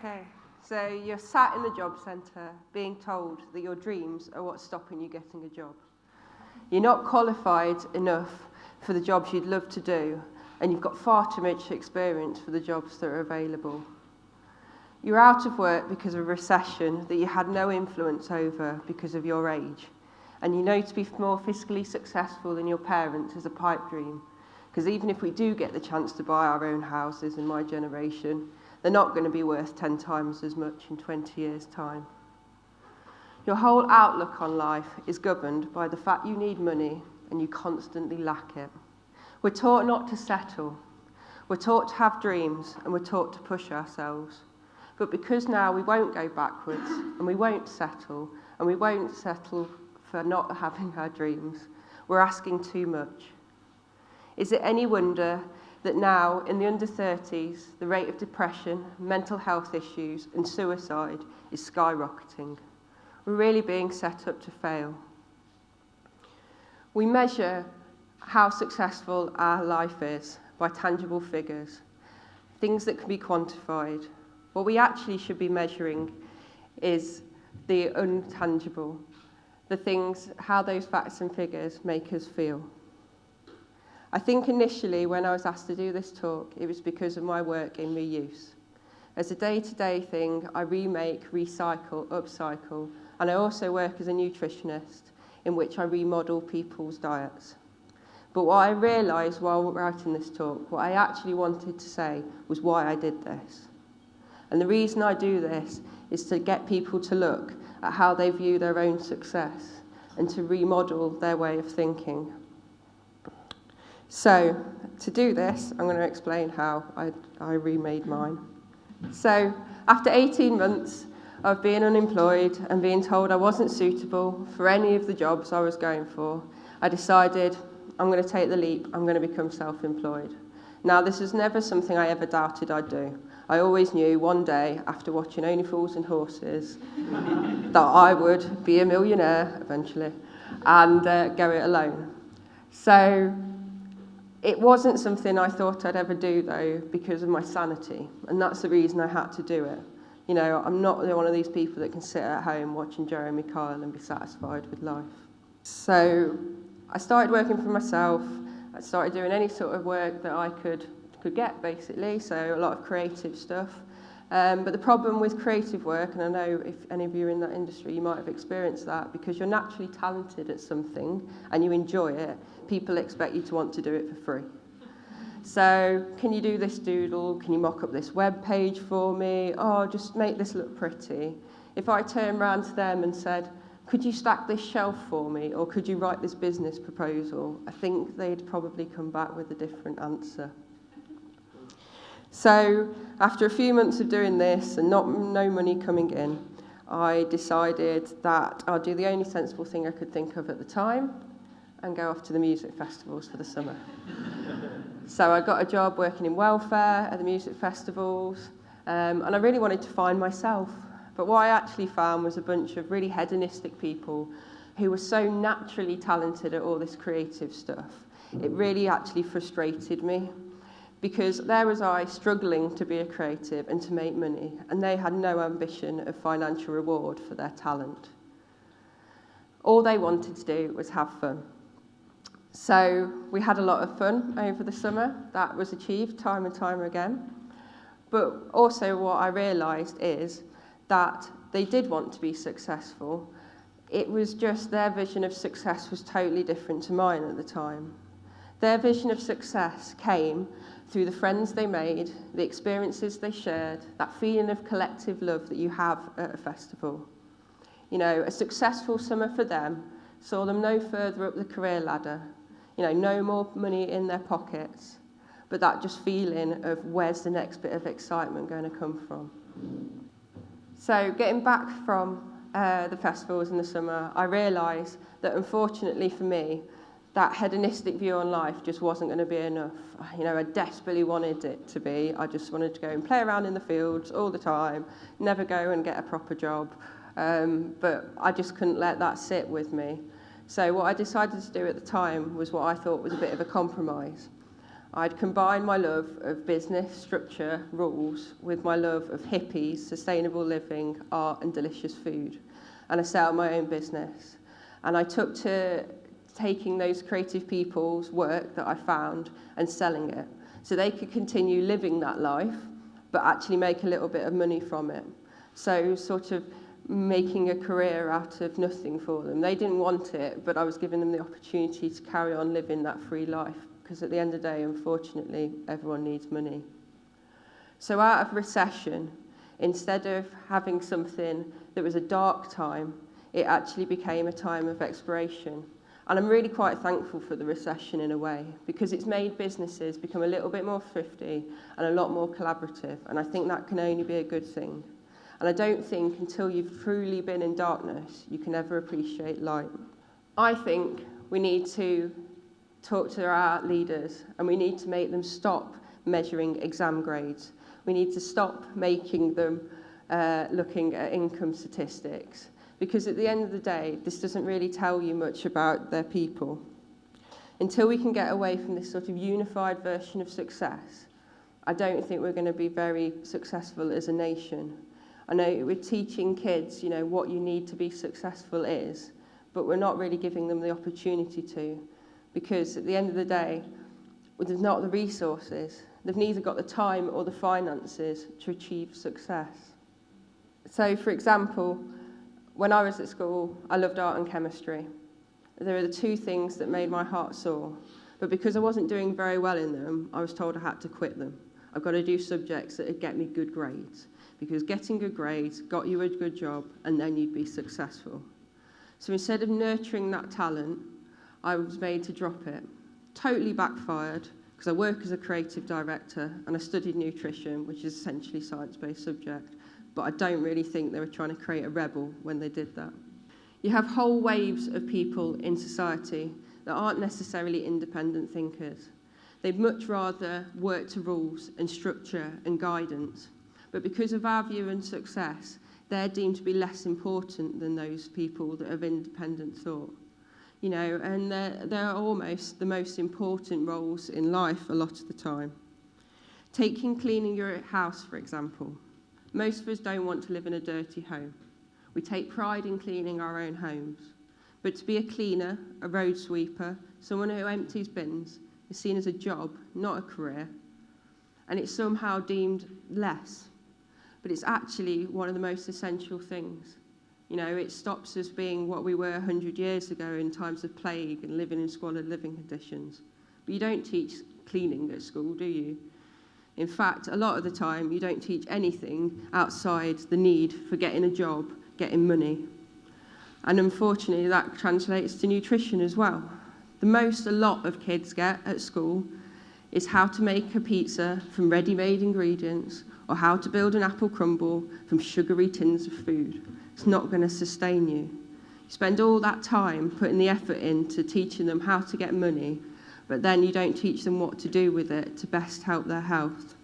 Okay, so you're sat in the job centre being told that your dreams are what's stopping you getting a job. You're not qualified enough for the jobs you'd love to do, and you've got far too much experience for the jobs that are available. You're out of work because of a recession that you had no influence over because of your age, and you know to be more fiscally successful than your parents is a pipe dream, because even if we do get the chance to buy our own houses in my generation, they're not going to be worth 10 times as much in 20 years' time. Your whole outlook on life is governed by the fact you need money and you constantly lack it. We're taught not to settle. We're taught to have dreams and we're taught to push ourselves. But because now we won't go backwards and we won't settle for not having our dreams, we're asking too much. Is it any wonder that now, in the under 30s, the rate of depression, mental health issues and suicide is skyrocketing? We're really being set up to fail. We measure how successful our life is by tangible figures, things that can be quantified. What we actually should be measuring is the untangible, the things, how those facts and figures make us feel. I think initially when I was asked to do this talk, it was because of my work in reuse. As a day-to-day thing, I remake, recycle, upcycle, and I also work as a nutritionist in which I remodel people's diets. But what I realised while writing this talk, what I actually wanted to say was why I did this. And the reason I do this is to get people to look at how they view their own success and to remodel their way of thinking. So, to do this, I'm going to explain how I remade mine. So, after 18 months of being unemployed and being told I wasn't suitable for any of the jobs I was going for, I decided I'm going to take the leap, I'm going to become self-employed. Now, this was never something I ever doubted I'd do. I always knew one day, after watching Only Fools and Horses, that I would be a millionaire eventually and go it alone. So, it wasn't something I thought I'd ever do, though, because of my sanity, and that's the reason I had to do it. You know, I'm not one of these people that can sit at home watching Jeremy Kyle and be satisfied with life. So I started working for myself. I started doing any sort of work that I could get, basically, so a lot of creative stuff. But the problem with creative work, and I know if any of you are in that industry, you might have experienced that, because you're naturally talented at something and you enjoy it, people expect you to want to do it for free. So, can you do this doodle? Can you mock up this web page for me? Oh, just make this look pretty. If I turned around to them and said, could you stack this shelf for me? Or could you write this business proposal? I think they'd probably come back with a different answer. So, after a few months of doing this and no money coming in, I decided that I'd do the only sensible thing I could think of at the time and go off to the music festivals for the summer. So I got a job working in welfare at the music festivals, and I really wanted to find myself. But what I actually found was a bunch of really hedonistic people who were so naturally talented at all this creative stuff. It really actually frustrated me, because there was I struggling to be a creative and to make money, and they had no ambition of financial reward for their talent. All they wanted to do was have fun. So we had a lot of fun over the summer. That was achieved time and time again. But also what I realised is that they did want to be successful. It was just their vision of success was totally different to mine at the time. Their vision of success came through the friends they made, the experiences they shared, that feeling of collective love that you have at a festival. You know, a successful summer for them saw them no further up the career ladder. You know, no more money in their pockets, but that just feeling of where's the next bit of excitement going to come from. So getting back from the festivals in the summer, I realised that unfortunately for me, that hedonistic view on life just wasn't going to be enough. You know, I desperately wanted it to be. I just wanted to go and play around in the fields all the time, never go and get a proper job. But I just couldn't let that sit with me. So what I decided to do at the time was what I thought was a bit of a compromise. I'd combined my love of business, structure, rules with my love of hippies, sustainable living, art and delicious food. And I set up my own business. And I took to taking those creative people's work that I found and selling it so they could continue living that life but actually make a little bit of money from it. So sort of making a career out of nothing for them. They didn't want it, but I was giving them the opportunity to carry on living that free life, because at the end of the day, unfortunately, everyone needs money. So out of recession, instead of having something that was a dark time, it actually became a time of exploration. And I'm really quite thankful for the recession in a way, because it's made businesses become a little bit more thrifty and a lot more collaborative, and I think that can only be a good thing. And I don't think until you've truly been in darkness, you can ever appreciate light. I think we need to talk to our leaders, and we need to make them stop measuring exam grades. We need to stop making them looking at income statistics, because at the end of the day, this doesn't really tell you much about their people. Until we can get away from this sort of unified version of success, I don't think we're going to be very successful as a nation. I know we're teaching kids, what you need to be successful is, but we're not really giving them the opportunity to, because at the end of the day, there's not the resources. They've neither got the time or the finances to achieve success. So, for example, when I was at school, I loved art and chemistry. There are the two things that made my heart sore, but because I wasn't doing very well in them, I was told I had to quit them. I've got to do subjects that would get me good grades, because getting good grades got you a good job and then you'd be successful. So instead of nurturing that talent, I was made to drop it. Totally backfired, because I work as a creative director and I studied nutrition, which is essentially a science-based subject, but I don't really think they were trying to create a rebel when they did that. You have whole waves of people in society that aren't necessarily independent thinkers. They'd much rather work to rules and structure and guidance. But because of our view and success, they're deemed to be less important than those people that have independent thought. And they're almost the most important roles in life a lot of the time. Taking cleaning your house, for example. Most of us don't want to live in a dirty home. We take pride in cleaning our own homes. But to be a cleaner, a road sweeper, someone who empties bins, is seen as a job, not a career. And it's somehow deemed less. But it's actually one of the most essential things. It stops us being what we were 100 years ago in times of plague and living in squalid living conditions. But you don't teach cleaning at school, do you? In fact, a lot of the time, you don't teach anything outside the need for getting a job, getting money. And unfortunately, that translates to nutrition as well. The most a lot of kids get at school is how to make a pizza from ready-made ingredients, or how to build an apple crumble from sugary tins of food. It's not going to sustain you. You spend all that time putting the effort into teaching them how to get money, but then you don't teach them what to do with it to best help their health.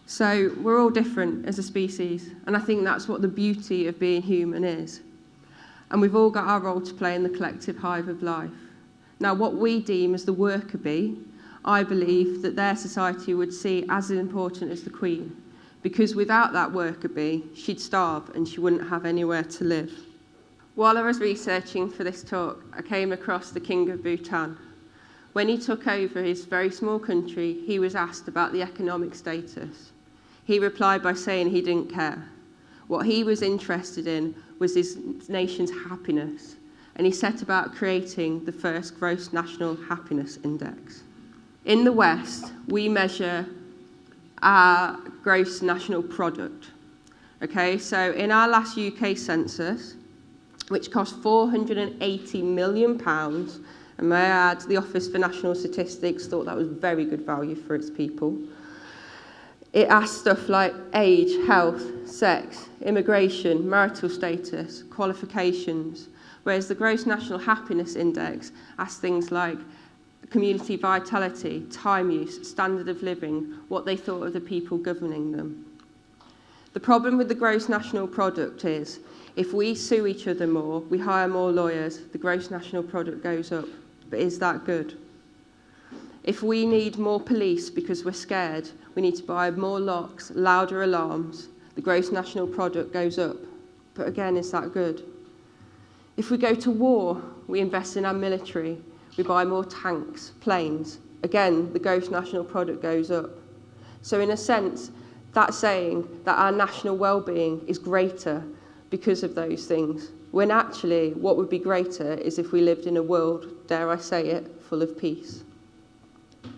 So we're all different as a species, and I think that's what the beauty of being human is. And we've all got our role to play in the collective hive of life. Now, what we deem as the worker bee, I believe that their society would see as important as the queen, because without that worker bee, she'd starve and she wouldn't have anywhere to live. While I was researching for this talk, I came across the King of Bhutan. When he took over his very small country, he was asked about the economic status. He replied by saying he didn't care. What he was interested in was his nation's happiness, and he set about creating the first gross national happiness index. In the West, we measure our gross national product. Okay, so in our last UK census, which cost £480 million, and may I add, the Office for National Statistics thought that was very good value for its people. It asked stuff like age, health, sex, immigration, marital status, qualifications, whereas the Gross National Happiness Index asked things like community vitality, time use, standard of living, what they thought of the people governing them. The problem with the gross national product is, if we sue each other more, we hire more lawyers, the gross national product goes up. But is that good? If we need more police because we're scared, we need to buy more locks, louder alarms. The gross national product goes up. But again, is that good? If we go to war, we invest in our military. We buy more tanks, planes. Again, the gross national product goes up. So in a sense, that's saying that our national well-being is greater because of those things, when actually what would be greater is if we lived in a world, dare I say it, full of peace.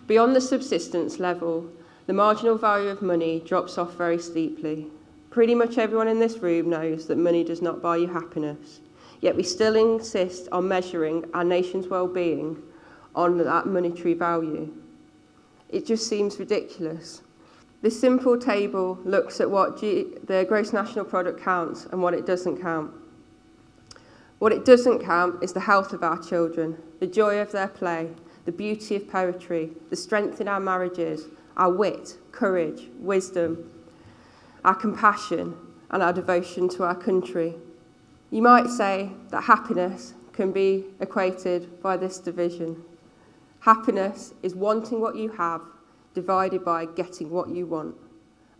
Beyond the subsistence level, the marginal value of money drops off very steeply. Pretty much everyone in this room knows that money does not buy you happiness, yet we still insist on measuring our nation's well-being on that monetary value. It just seems ridiculous. This simple table looks at what the gross national product counts and what it doesn't count. What it doesn't count is the health of our children, the joy of their play, the beauty of poetry, the strength in our marriages, our wit, courage, wisdom, our compassion, and our devotion to our country. You might say that happiness can be equated by this division. Happiness is wanting what you have divided by getting what you want.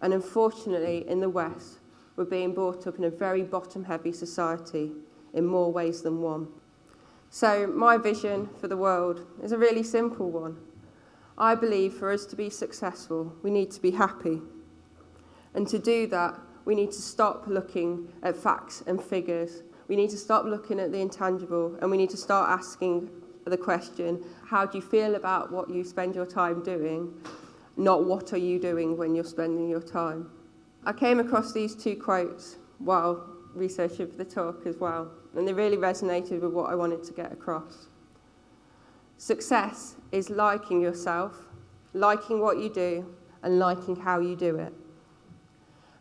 And unfortunately, in the West, we're being brought up in a very bottom-heavy society in more ways than one. So my vision for the world is a really simple one. I believe for us to be successful, we need to be happy. And to do that, we need to stop looking at facts and figures. We need to stop looking at the intangible, and we need to start asking the question, how do you feel about what you spend your time doing, not what are you doing when you're spending your time. I came across these two quotes while researching for the talk as well, and they really resonated with what I wanted to get across. Success is liking yourself, liking what you do, and liking how you do it.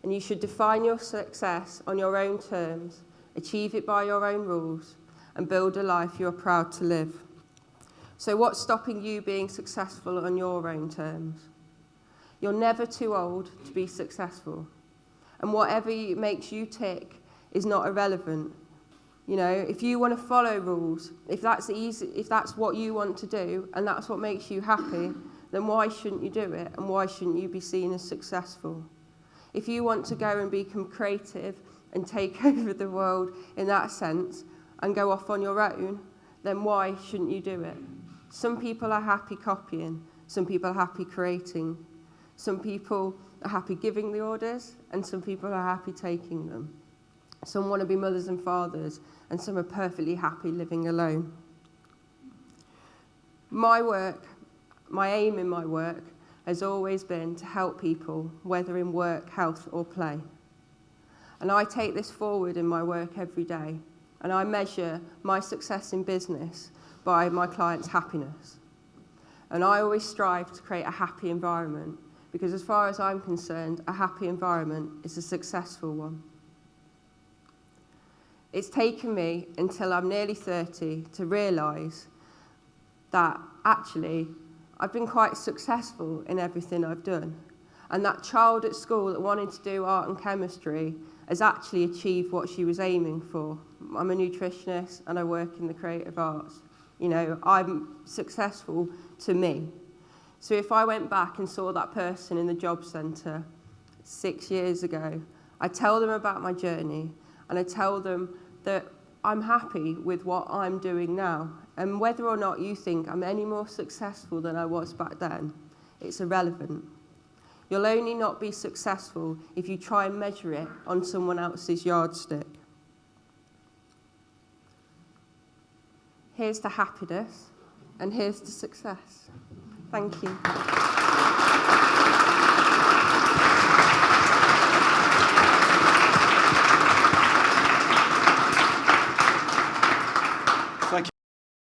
And you should define your success on your own terms, achieve it by your own rules, and build a life you're proud to live. So what's stopping you being successful on your own terms? You're never too old to be successful. And whatever makes you tick is not irrelevant. You know, if you want to follow rules, if that's easy, if that's what you want to do, and that's what makes you happy, then why shouldn't you do it? And why shouldn't you be seen as successful? If you want to go and become creative and take over the world in that sense and go off on your own, then why shouldn't you do it? Some people are happy copying, some people are happy creating, some people are happy giving the orders, and some people are happy taking them. Some want to be mothers and fathers, and some are perfectly happy living alone. My work, my aim in my work, has always been to help people, whether in work, health, or play. And I take this forward in my work every day, and I measure my success in business by my clients' happiness. And I always strive to create a happy environment, because as far as I'm concerned, a happy environment is a successful one. It's taken me until I'm nearly 30 to realise that actually I've been quite successful in everything I've done. And that child at school that wanted to do art and chemistry has actually achieved what she was aiming for. I'm a nutritionist and I work in the creative arts. You know, I'm successful to me. So if I went back and saw that person in the job centre 6 years ago, I tell them about my journey and I tell them that I'm happy with what I'm doing now. And whether or not you think I'm any more successful than I was back then, it's irrelevant. You'll only not be successful if you try and measure it on someone else's yardstick. Here's to happiness, and here's to success. Thank you.